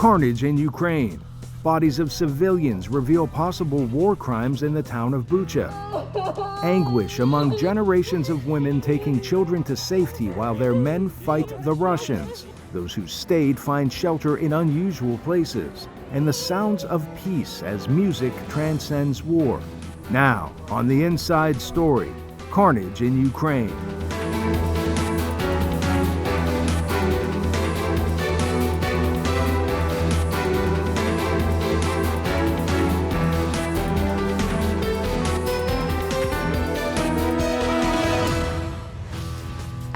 Carnage in Ukraine. Bodies of civilians reveal possible war crimes in the town of Bucha. Anguish among generations of women taking children to safety while their men fight the Russians. Those who stayed find shelter in unusual places. And the sounds of peace as music transcends war. Now, on the Inside Story, Carnage in Ukraine.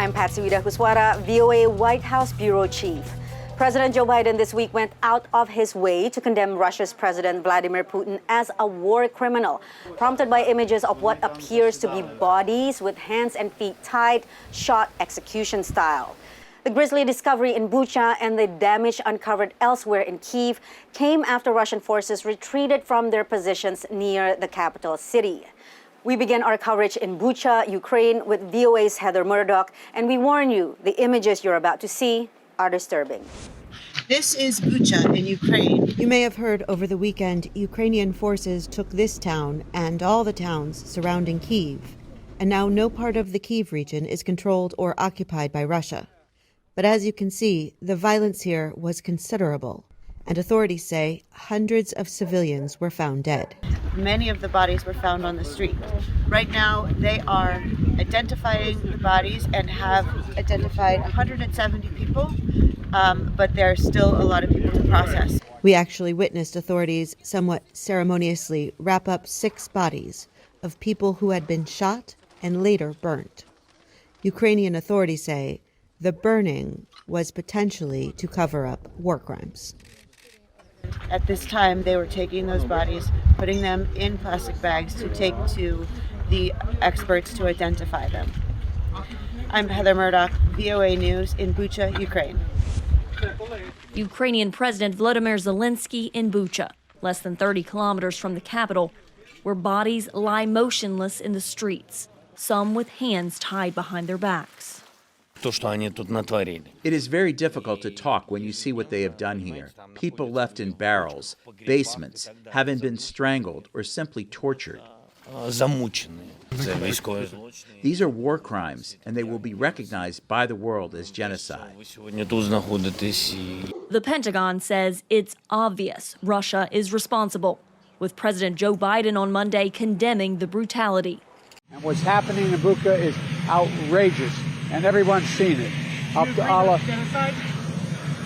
I'm Patsy Huswara, VOA White House Bureau Chief. President Joe Biden this week went out of his way to condemn Russia's President Vladimir Putin as a war criminal, prompted by images of what appears to be bodies with hands and feet tied, shot execution style. The grisly discovery in Bucha and the damage uncovered elsewhere in Kyiv came after Russian forces retreated from their positions near the capital city. We begin our coverage in Bucha, Ukraine, with VOA's Heather Murdoch, and we warn you, the images you're about to see are disturbing. This is Bucha in Ukraine. You may have heard over the weekend, Ukrainian forces took this town and all the towns surrounding Kyiv, and now no part of the Kyiv region is controlled or occupied by Russia. But as you can see, the violence here was considerable, and authorities say hundreds of civilians were found dead. Many of the bodies were found on the street. Right now, they are identifying the bodies and have identified 170 people, but there are still a lot of people to process. We actually witnessed authorities somewhat ceremoniously wrap up 6 bodies of people who had been shot and later burnt. Ukrainian authorities say the burning was potentially to cover up war crimes. At this time, they were taking those bodies, putting them in plastic bags to take to the experts to identify them. I'm Heather Murdoch, VOA News in Bucha, Ukraine. Ukrainian President Vladimir Zelensky in Bucha, less than 30 kilometers from the capital, where bodies lie motionless in the streets, some with hands tied behind their backs. It is very difficult to talk when you see what they have done here. People left in barrels, basements, having been strangled or simply tortured. These are war crimes, and they will be recognized by the world as genocide. The Pentagon says it's obvious Russia is responsible, with President Joe Biden on Monday condemning the brutality. And what's happening in Bucha is outrageous, and everyone's seen it. Up to Allah. Genocide?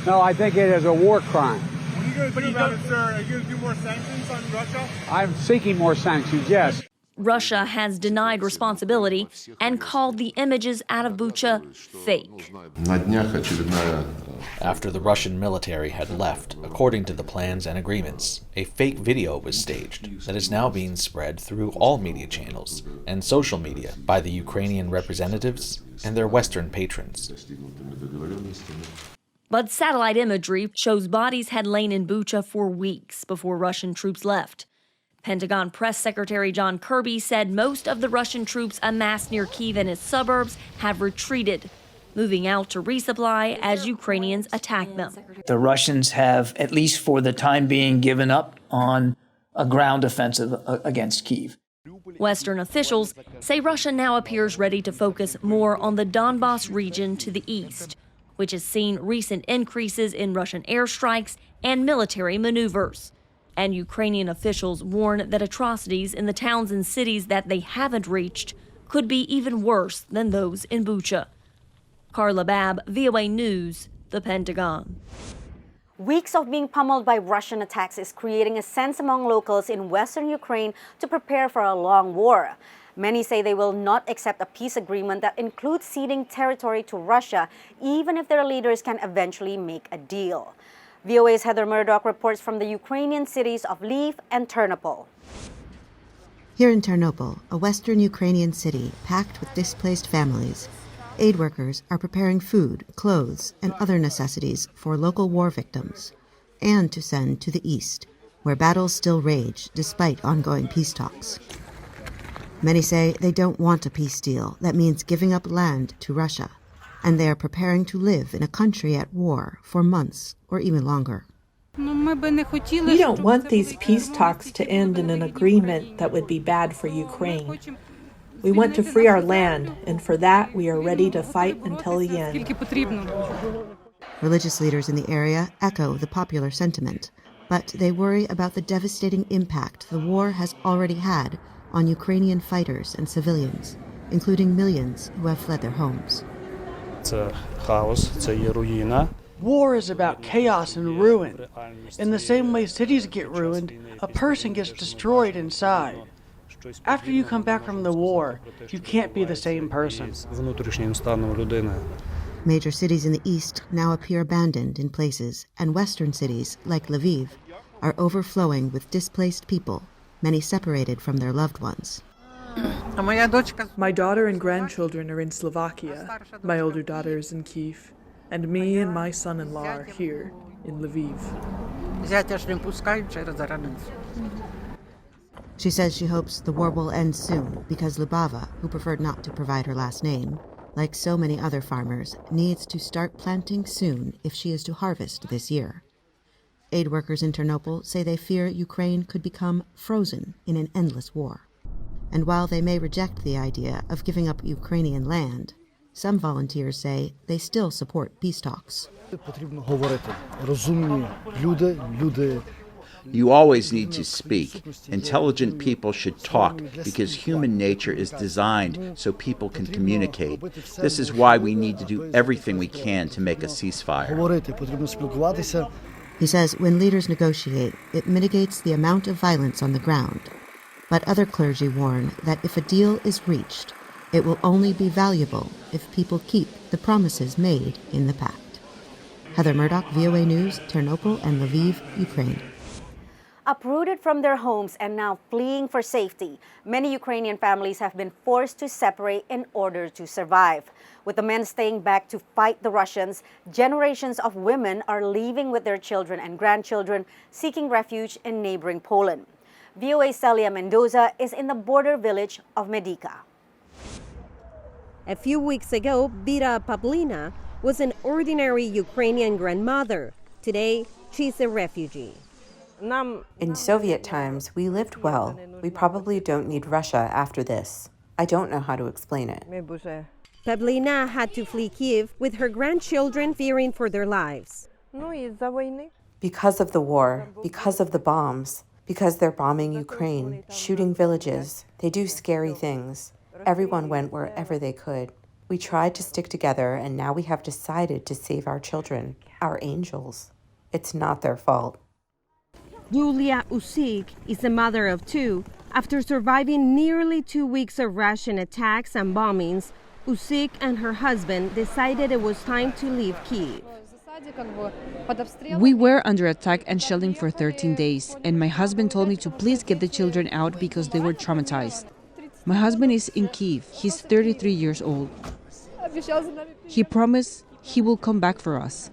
No, I think it is a war crime. What are you going to do about it, sir? Are you going to do more sanctions on Russia? I'm seeking more sanctions, yes. Russia has denied responsibility and called the images out of Bucha fake. After the Russian military had left, according to the plans and agreements, a fake video was staged that is now being spread through all media channels and social media by the Ukrainian representatives and their Western patrons. But satellite imagery shows bodies had lain in Bucha for weeks before Russian troops left. Pentagon Press Secretary John Kirby said most of the Russian troops amassed near Kyiv and its suburbs have retreated, moving out to resupply as Ukrainians attack them. The Russians have, at least for the time being, given up on a ground offensive against Kyiv. Western officials say Russia now appears ready to focus more on the Donbas region to the east, which has seen recent increases in Russian airstrikes and military maneuvers. And Ukrainian officials warn that atrocities in the towns and cities that they haven't reached could be even worse than those in Bucha. Carla Babb, VOA News, the Pentagon. Weeks of being pummeled by Russian attacks is creating a sense among locals in western Ukraine to prepare for a long war. Many say they will not accept a peace agreement that includes ceding territory to Russia, even if their leaders can eventually make a deal. VOA's Heather Murdoch reports from the Ukrainian cities of Lviv and Ternopil. Here in Ternopil, a western Ukrainian city packed with displaced families, aid workers are preparing food, clothes, and other necessities for local war victims, and to send to the east, where battles still rage despite ongoing peace talks. Many say they don't want a peace deal that means giving up land to Russia, and they are preparing to live in a country at war for months or even longer. We don't want these peace talks to end in an agreement that would be bad for Ukraine. We want to free our land, and for that we are ready to fight until the end. Religious leaders in the area echo the popular sentiment, but they worry about the devastating impact the war has already had on Ukrainian fighters and civilians, including millions who have fled their homes. War is about chaos and ruin. In the same way cities get ruined, a person gets destroyed inside. After you come back from the war, you can't be the same person. Major cities in the east now appear abandoned in places, and western cities, like Lviv, are overflowing with displaced people, many separated from their loved ones. My daughter and grandchildren are in Slovakia. My older daughter is in Kyiv. And me and my son-in-law are here in Lviv. She says she hopes the war will end soon because Lubava, who preferred not to provide her last name, like so many other farmers, needs to start planting soon if she is to harvest this year. Aid workers in Ternopil say they fear Ukraine could become frozen in an endless war. And while they may reject the idea of giving up Ukrainian land, some volunteers say they still support peace talks. You always need to speak. Intelligent people should talk because human nature is designed so people can communicate. This is why we need to do everything we can to make a ceasefire. He says when leaders negotiate, it mitigates the amount of violence on the ground. But other clergy warn that if a deal is reached, it will only be valuable if people keep the promises made in the pact. Heather Murdoch, VOA News, Ternopil and Lviv, Ukraine. Uprooted from their homes and now fleeing for safety, many Ukrainian families have been forced to separate in order to survive. With the men staying back to fight the Russians, generations of women are leaving with their children and grandchildren, seeking refuge in neighboring Poland. VOA's Celia Mendoza is in the border village of Medica. A few weeks ago, Vita Pavlina was an ordinary Ukrainian grandmother. Today, she's a refugee. In Soviet times, we lived well. We probably don't need Russia after this. I don't know how to explain it. Pavlina had to flee Kyiv with her grandchildren fearing for their lives. Because of the war, because of the bombs, because they're bombing Ukraine, shooting villages, they do scary things. Everyone went wherever they could. We tried to stick together, and now we have decided to save our children, our angels. It's not their fault. Yulia Usik is a mother of two. After surviving nearly 2 weeks of Russian attacks and bombings, Usik and her husband decided it was time to leave Kyiv. We were under attack and shelling for 13 days, and my husband told me to please get the children out because they were traumatized. My husband is in Kyiv. He's 33 years old. He promised he will come back for us.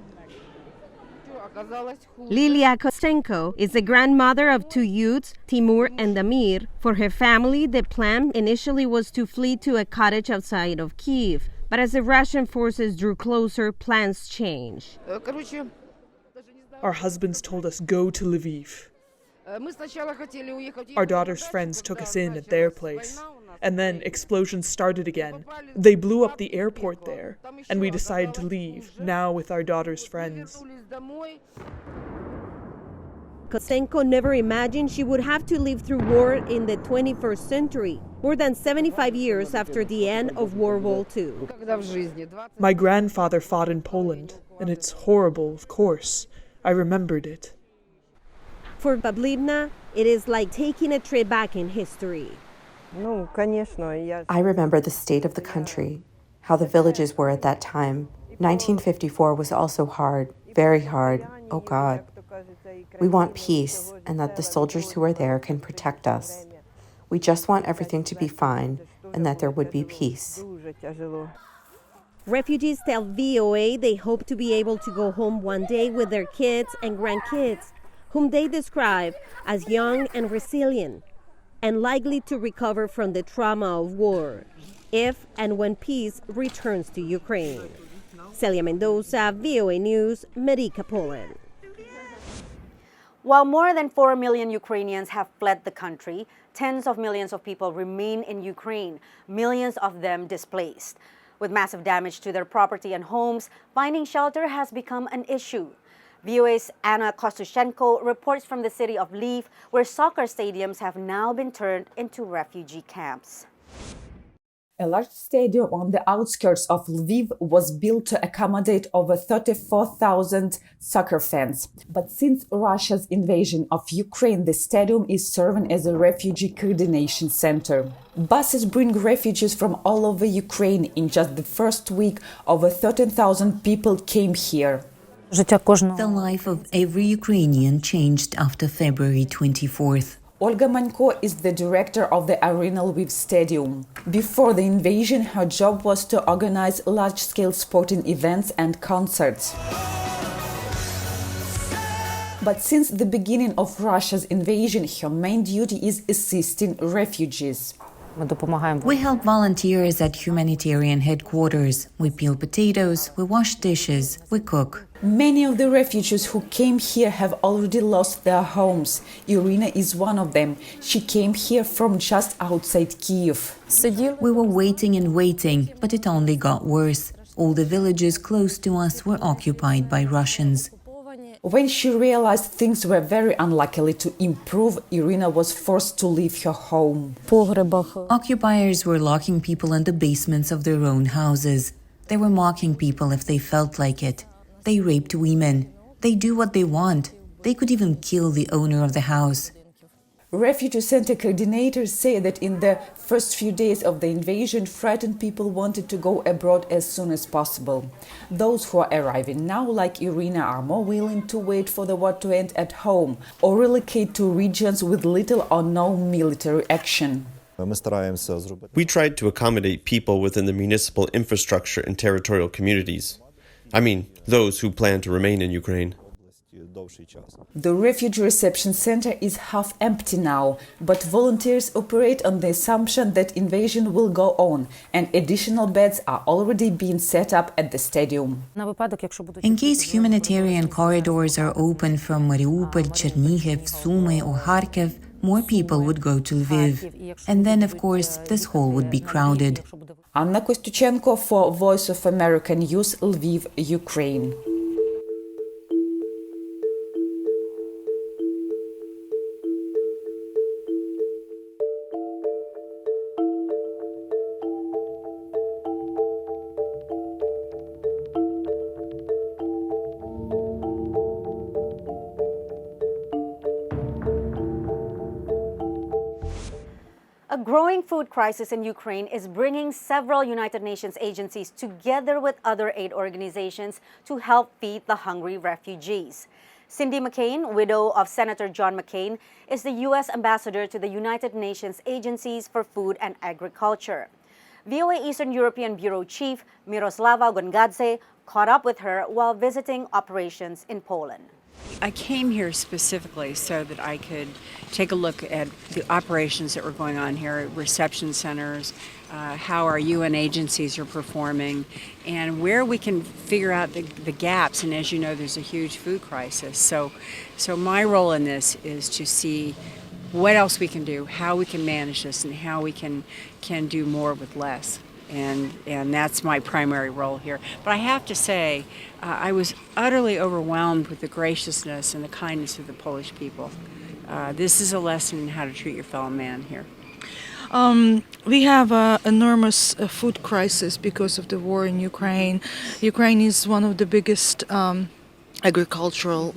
Lilia Kostenko is the grandmother of two youths, Timur and Damir. For her family, the plan initially was to flee to a cottage outside of Kyiv. But as the Russian forces drew closer, plans changed. Our husbands told us go to Lviv. Our daughter's friends took us in at their place. And then explosions started again. They blew up the airport there, and we decided to leave, now with our daughter's friends. Kostenko never imagined she would have to live through war in the 21st century, more than 75 years after the end of World War II. My grandfather fought in Poland, and it's horrible, of course. I remembered it. For Pavlina, it is like taking a trip back in history. I remember the state of the country, how the villages were at that time. 1954 was also hard, very hard. Oh God. We want peace and that the soldiers who are there can protect us. We just want everything to be fine and that there would be peace. Refugees tell VOA they hope to be able to go home one day with their kids and grandkids, whom they describe as young and resilient, and likely to recover from the trauma of war, if and when peace returns to Ukraine. Celia Mendoza, VOA News, Medica, Poland. While more than 4 million Ukrainians have fled the country, tens of millions of people remain in Ukraine, millions of them displaced. With massive damage to their property and homes, finding shelter has become an issue. VOA's Anna Kostushenko reports from the city of Lviv, where soccer stadiums have now been turned into refugee camps. A large stadium on the outskirts of Lviv was built to accommodate over 34,000 soccer fans. But since Russia's invasion of Ukraine, the stadium is serving as a refugee coordination center. Buses bring refugees from all over Ukraine. In just the first week, over 13,000 people came here. The life of every Ukrainian changed after February 24th. Olga Manko is the director of the Arena Lviv Stadium. Before the invasion, her job was to organize large-scale sporting events and concerts. But since the beginning of Russia's invasion, her main duty is assisting refugees. We help volunteers at humanitarian headquarters. We peel potatoes, we wash dishes, we cook. Many of the refugees who came here have already lost their homes. Irina is one of them. She came here from just outside Kyiv. We were waiting and waiting, but it only got worse. All the villages close to us were occupied by Russians. When she realized things were very unlikely to improve, Irina was forced to leave her home. Occupiers were locking people in the basements of their own houses. They were mocking people if they felt like it. They raped women. They do what they want. They could even kill the owner of the house. Refugee center coordinators say that in the first few days of the invasion, frightened people wanted to go abroad as soon as possible. Those who are arriving now, like Irina, are more willing to wait for the war to end at home or relocate to regions with little or no military action. We tried to accommodate people within the municipal infrastructure and territorial communities. I mean, those who plan to remain in Ukraine. The refugee reception center is half empty now, but volunteers operate on the assumption that invasion will go on, and additional beds are already being set up at the stadium. In case humanitarian corridors are open from Mariupol, Chernihiv, Sumy or Kharkiv, more people would go to Lviv. And then, of course, this hall would be crowded. Anna Kostyuchenko for Voice of America News, Lviv, Ukraine. A growing food crisis in Ukraine is bringing several United Nations agencies together with other aid organizations to help feed the hungry refugees. Cindy McCain, widow of Senator John McCain, is the U.S. ambassador to the United Nations Agencies for Food and Agriculture. VOA Eastern European Bureau Chief Miroslava Gongadze caught up with her while visiting operations in Poland. I came here specifically so that I could take a look at the operations that were going on here at reception centers, how our UN agencies are performing, and where we can figure out the gaps. And as you know, there's a huge food crisis. So my role in this is to see what else we can do, how we can manage this, and how we can do more with less. And that's my primary role here. But I have to say, I was utterly overwhelmed with the graciousness and the kindness of the Polish people. This is a lesson in how to treat your fellow man here. We have an enormous food crisis because of the war in Ukraine. Ukraine is one of the biggest agricultural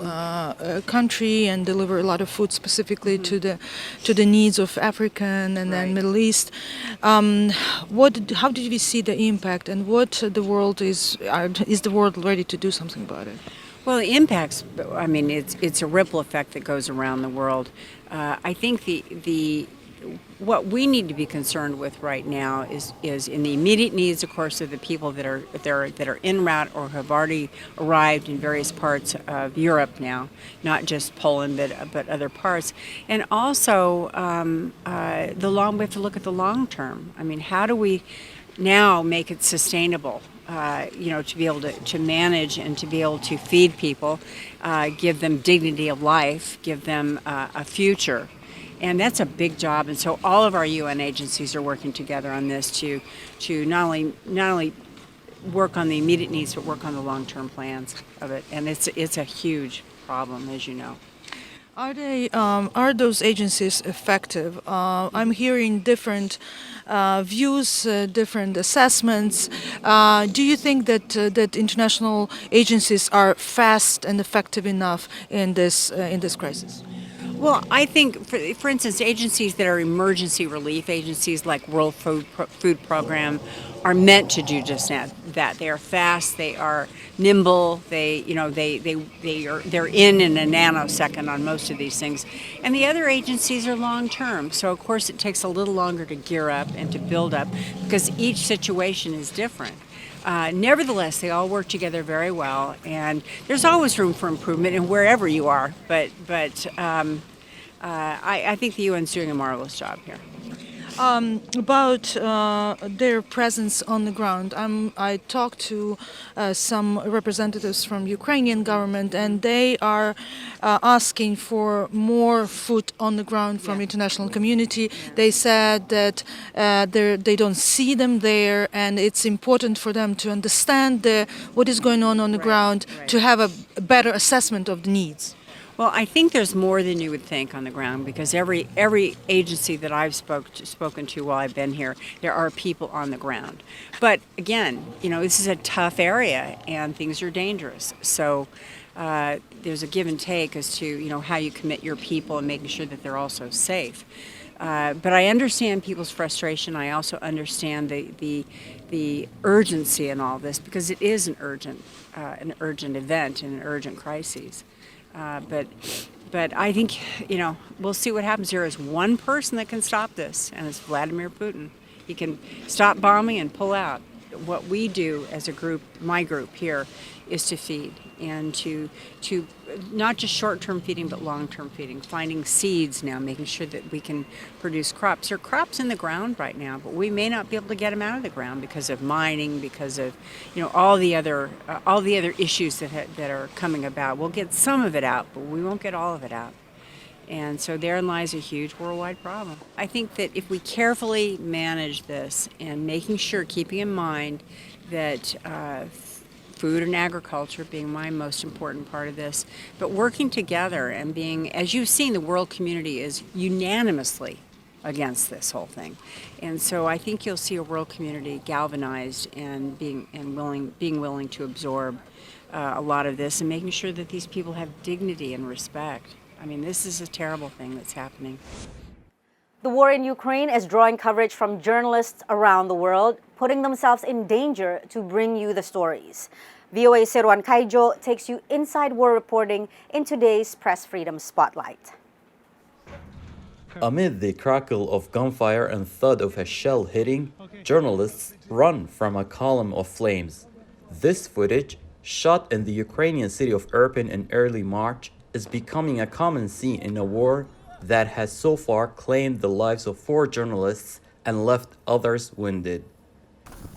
country and deliver a lot of food specifically to the needs of African and then Middle East. How did we see the impact, and what the world is the world ready to do something about it? Well, the impacts, I mean, it's a ripple effect that goes around the world. I think what we need to be concerned with right now is in the immediate needs, of course, of the people that are en route or have already arrived in various parts of Europe now, not just Poland but other parts, and also we have to look at the long term. I mean, how do we now make it sustainable to be able to manage and to be able to feed people, give them dignity of life, give them a future. And that's a big job. And so all of our UN agencies are working together on this to not only work on the immediate needs, but work on the long-term plans of it. And it's a huge problem, as you know. Are those agencies effective? I'm hearing different views, different assessments. Do you think that international agencies are fast and effective enough in this crisis? Well, I think, for instance, agencies that are emergency relief agencies like World Food Program are meant to do just that. They are fast, they are nimble, they're in a nanosecond on most of these things. And the other agencies are long term, so of course it takes a little longer to gear up and to build up because each situation is different. Nevertheless, they all work together very well, and there's always room for improvement in wherever you are. But I think the UN's doing a marvelous job here. About their presence on the ground, I talked to some representatives from Ukrainian government, and they are asking for more foot on the ground from international community. They said that they don't see them there, and it's important for them to understand what is going on the ground, to have a better assessment of the needs. Well, I think there's more than you would think on the ground because every agency that I've spoken to while I've been here, there are people on the ground. But again, this is a tough area and things are dangerous. So there's a give and take as to how you commit your people and making sure that they're also safe. But I understand people's frustration. I also understand the urgency in all this because it is an urgent event and an urgent crisis. But I think, we'll see what happens. There is one person that can stop this, and it's Vladimir Putin. He can stop bombing and pull out. What we do as a group, my group here, is to feed and to not just short-term feeding, but long-term feeding, finding seeds now, making sure that we can produce crops. There are crops in the ground right now, but we may not be able to get them out of the ground because of mining, because of all the other issues that are coming about. We'll get some of it out, but we won't get all of it out. And so therein lies a huge worldwide problem. I think that if we carefully manage this and making sure, keeping in mind that food and agriculture being my most important part of this, but working together and being, as you've seen, the world community is unanimously against this whole thing. And so I think you'll see a world community galvanized and being willing to absorb a lot of this and making sure that these people have dignity and respect. I mean, this is a terrible thing that's happening. The war in Ukraine is drawing coverage from journalists around the world, putting themselves in danger to bring you the stories. VOA Seruan Kaijo takes you inside war reporting in today's Press Freedom Spotlight. Amid the crackle of gunfire and thud of a shell hitting, journalists run from a column of flames. This footage, shot in the Ukrainian city of Irpin in early March, is becoming a common scene in a war that has so far claimed the lives of 4 journalists and left others wounded.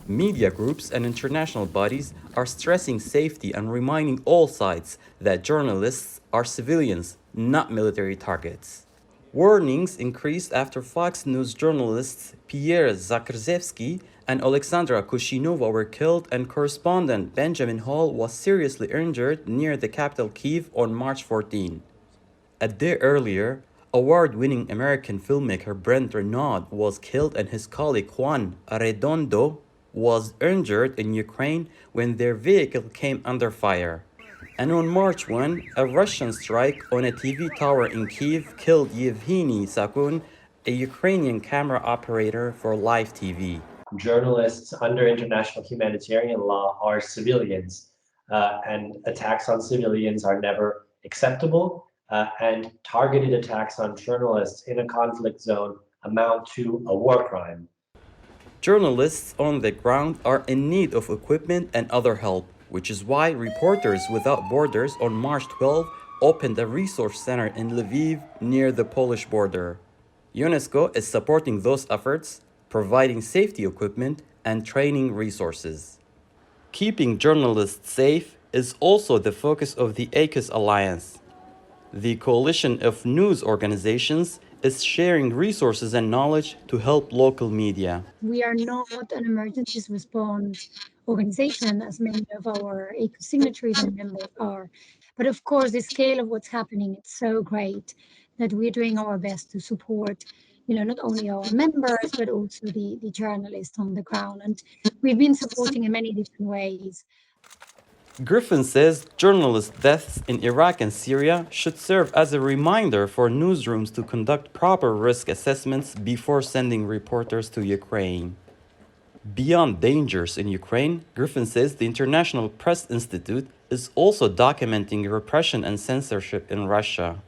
Media groups and international bodies are stressing safety and reminding all sides that journalists are civilians, not military targets. Warnings increased after Fox News journalists Pierre Zakrzewski and Alexandra Kushinova were killed and correspondent Benjamin Hall was seriously injured near the capital Kyiv on March 14. A day earlier, award-winning American filmmaker Brent Renaud was killed and his colleague Juan Arredondo was injured in Ukraine when their vehicle came under fire. And on March 1, a Russian strike on a TV tower in Kyiv killed Yevgeny Sakun, a Ukrainian camera operator for Live TV. Journalists under international humanitarian law are civilians, and attacks on civilians are never acceptable, and targeted attacks on journalists in a conflict zone amount to a war crime. Journalists on the ground are in need of equipment and other help, which is why Reporters Without Borders on March 12 opened a resource center in Lviv near the Polish border. UNESCO is supporting those efforts, providing safety equipment and training resources. Keeping journalists safe is also the focus of the ACUS Alliance. The coalition of news organizations is sharing resources and knowledge to help local media. We are not an emergencies response organization, as many of our ACUS signatories and members are. But of course, the scale of what's happening is so great that we're doing our best to support, not only our members, but also the journalists on the ground. And we've been supporting in many different ways. Griffin says journalist deaths in Iraq and Syria should serve as a reminder for newsrooms to conduct proper risk assessments before sending reporters to Ukraine. Beyond dangers in Ukraine, Griffin says the International Press Institute is also documenting repression and censorship in Russia.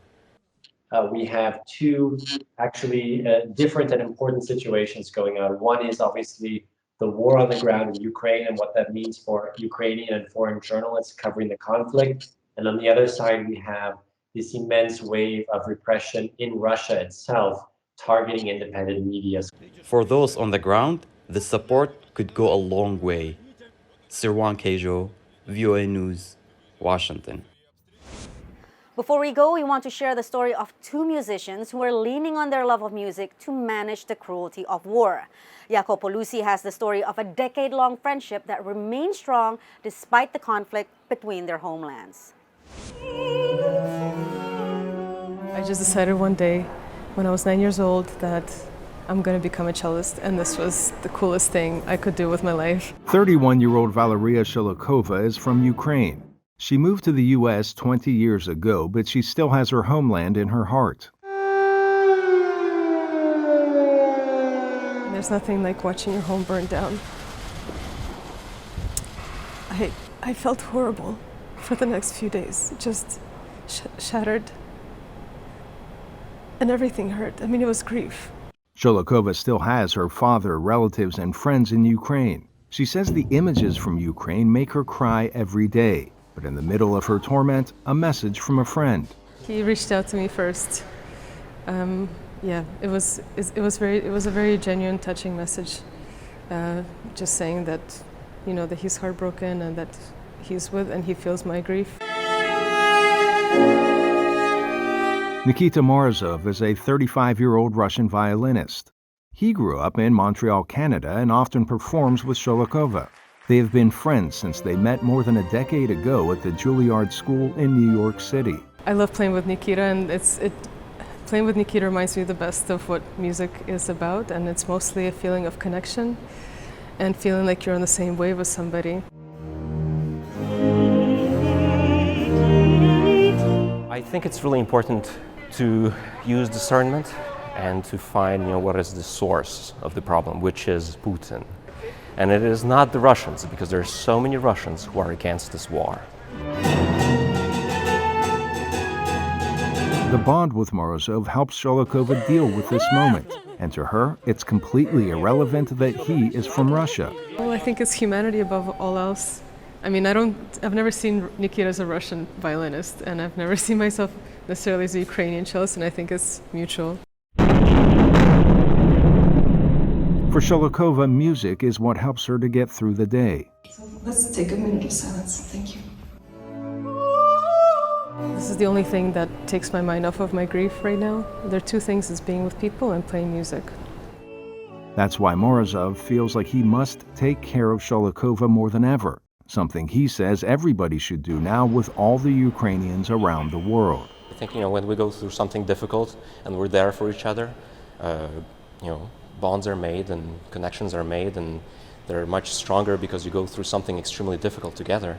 We have two actually different and important situations going on. One is obviously the war on the ground in Ukraine and what that means for Ukrainian and foreign journalists covering the conflict. And on the other side, we have this immense wave of repression in Russia itself, targeting independent media. For those on the ground, the support could go a long way. Sirwan Kejo, VOA News, Washington. Before we go, we want to share the story of two musicians who are leaning on their love of music to manage the cruelty of war. Jacopo Lucy has the story of a decade-long friendship that remains strong despite the conflict between their homelands. I just decided one day when I was 9 years old that I'm going to become a cellist, and this was the coolest thing I could do with my life. 31-year-old Valeria Shilokova is from Ukraine. She moved to the U.S. 20 years ago, but she still has her homeland in her heart. There's nothing like watching your home burn down. I felt horrible for the next few days, just shattered. And everything hurt. I mean, it was grief. Shilokova still has her father, relatives, and friends in Ukraine. She says the images from Ukraine make her cry every day. But in the middle of her torment, a message from a friend. He reached out to me first. It was a very genuine, touching message. Just saying that, that he's heartbroken and that he's with and he feels my grief. Nikita Morozov is a 35-year-old Russian violinist. He grew up in Montreal, Canada, and often performs with Shilokova. They have been friends since they met more than a decade ago at the Juilliard School in New York City. I love playing with Nikita, and playing with Nikita reminds me the best of what music is about, and it's mostly a feeling of connection and feeling like you're on the same wave with somebody. I think it's really important to use discernment and to find, what is the source of the problem, which is Putin. And it is not the Russians, because there are so many Russians who are against this war. The bond with Morozov helps Shilokova deal with this moment. And to her, it's completely irrelevant that he is from Russia. Well, I think it's humanity above all else. I mean, I've never seen Nikita as a Russian violinist, and I've never seen myself necessarily as a Ukrainian cellist, and I think it's mutual. For Shilokova, music is what helps her to get through the day. So let's take a minute of silence. Thank you. This is the only thing that takes my mind off of my grief right now. There are two things: is being with people and playing music. That's why Morozov feels like he must take care of Shilokova more than ever, something he says everybody should do now with all the Ukrainians around the world. I think, when we go through something difficult and we're there for each other, bonds are made and connections are made, and they're much stronger because you go through something extremely difficult together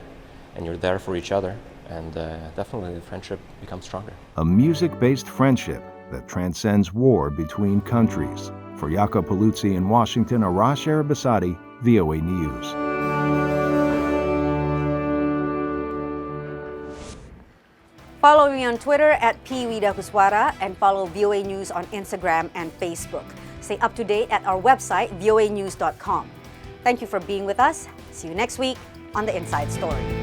and you're there for each other, and definitely the friendship becomes stronger. A music-based friendship that transcends war between countries. For Jacopo Lucy in Washington, Arash Arabasadi, VOA News. Follow me on Twitter at @PWidakuswara and follow VOA News on Instagram and Facebook. Stay up to date at our website, voanews.com. Thank you for being with us. See you next week on The Inside Story.